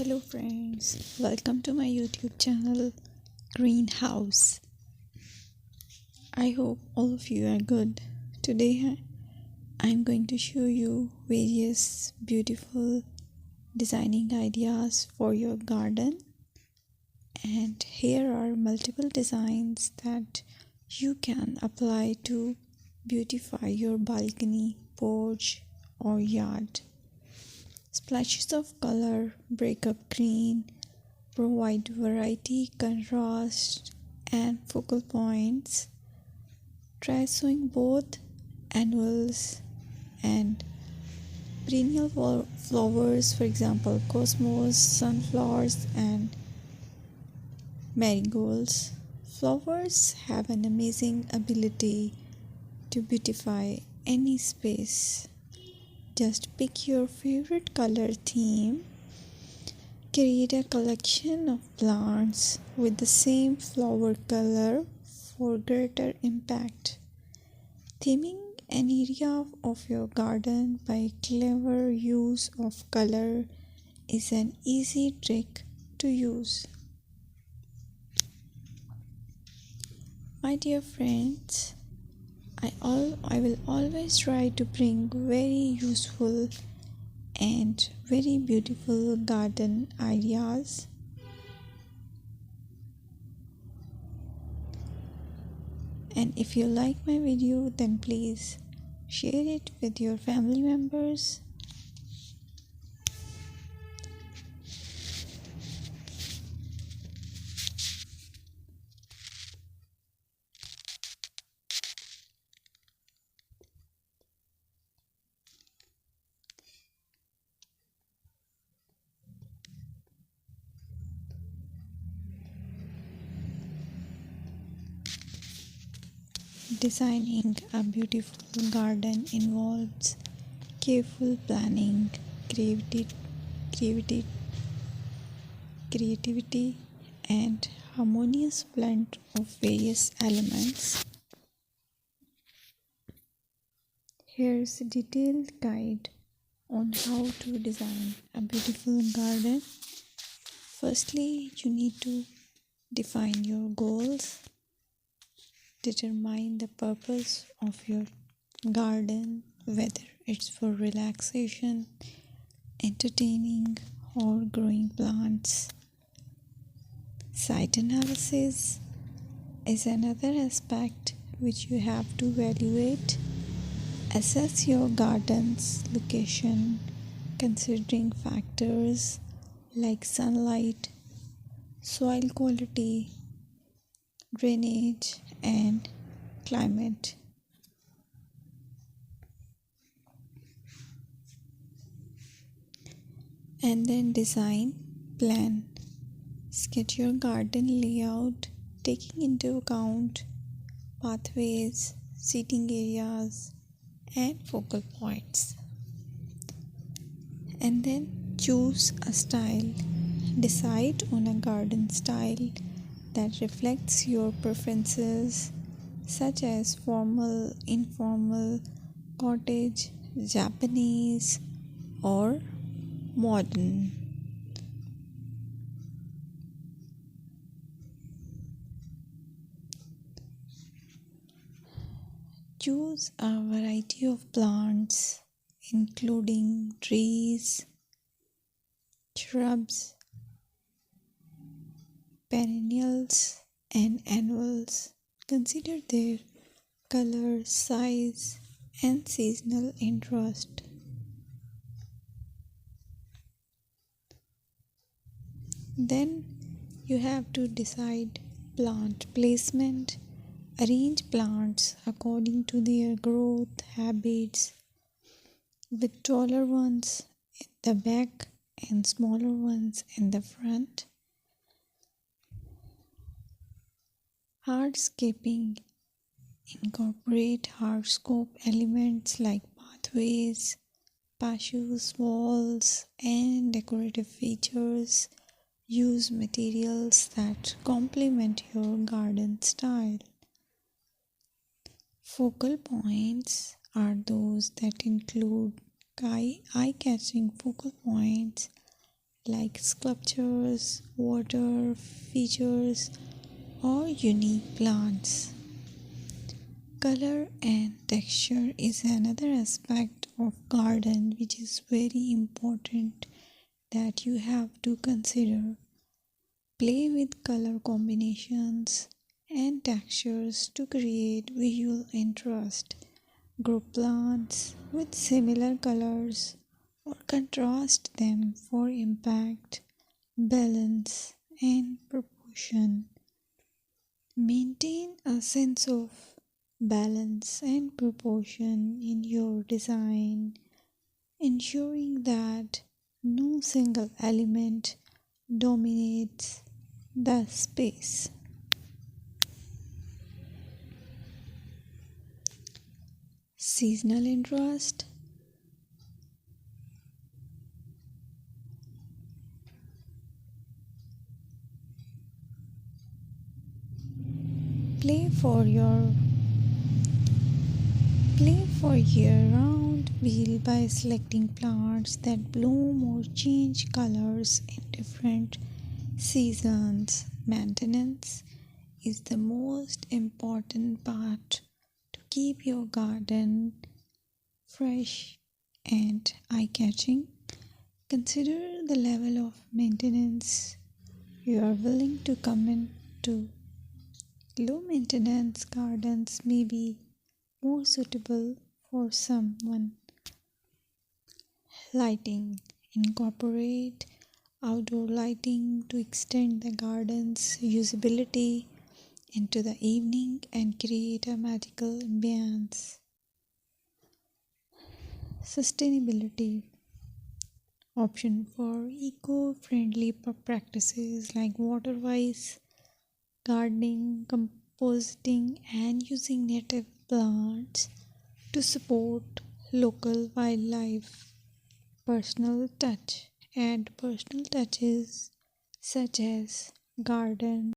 Hello friends, welcome to my YouTube channel Greenhouse. I hope all of you are good. Today I'm going to show you various beautiful designing ideas for your garden, and here are multiple designs that you can apply to beautify your balcony, porch or yard. Splashes of color break up green, provide variety, contrast, and focal points. Try sowing both annuals and perennial flowers, for example, cosmos, sunflowers, and marigolds. Flowers have an amazing ability to beautify any space. Just pick your favorite color theme. Create a collection of plants with the same flower color for greater impact. Theming an area of your garden by clever use of color is an easy trick to use. My dear friends, I will always try to bring very useful and very beautiful garden ideas. And if you like my video, then please share it with your family members. Designing a beautiful garden involves careful planning, creativity, creativity, and harmonious blend of various elements. Here's a detailed guide on how to design a beautiful garden. Firstly, you need to define your goals. Determine the purpose of your garden, whether it's for relaxation, entertaining, or growing plants. Site analysis is another aspect which you have to evaluate. Assess your garden's location, considering factors like sunlight, soil quality, drainage, and climate. And then design plan. Sketch your garden layout, taking into account pathways, seating areas, and focal points. And then choose a style. Decide on a garden style that reflects your preferences, such as formal, informal, cottage, Japanese, or modern. Choose a variety of plants, including trees, shrubs, perennials, and annuals. Consider their color, size, and seasonal interest. Then you have to decide plant placement. Arrange plants according to their growth habits, with taller ones in the back and smaller ones in the front. Hardscaping. Incorporate hardscape elements like pathways, patios, walls, and decorative features. Use materials that complement your garden style. Focal points are those that include eye-catching focal points like sculptures, water features, or unique plants. Color and texture is another aspect of garden which is very important that you have to consider. Play with color combinations and textures to create visual interest. Group plants with similar colors or contrast them for impact, balance, and proportion. Maintain a sense of balance and proportion in your design, ensuring that no single element dominates the space. Seasonal interest. Play for your Play for year-round wheel by selecting plants that bloom or change colors in different seasons. Maintenance is the most important part to keep your garden fresh and eye-catching. Consider the level of maintenance you are willing to commit to. Low maintenance gardens may be more suitable for someone. Lighting. Incorporate outdoor lighting to extend the garden's usability into the evening and create a magical ambience. Sustainability. Option for eco-friendly practices like water-wise gardening, composting, and using native plants to support local wildlife. Personal touch. Add personal touches such as garden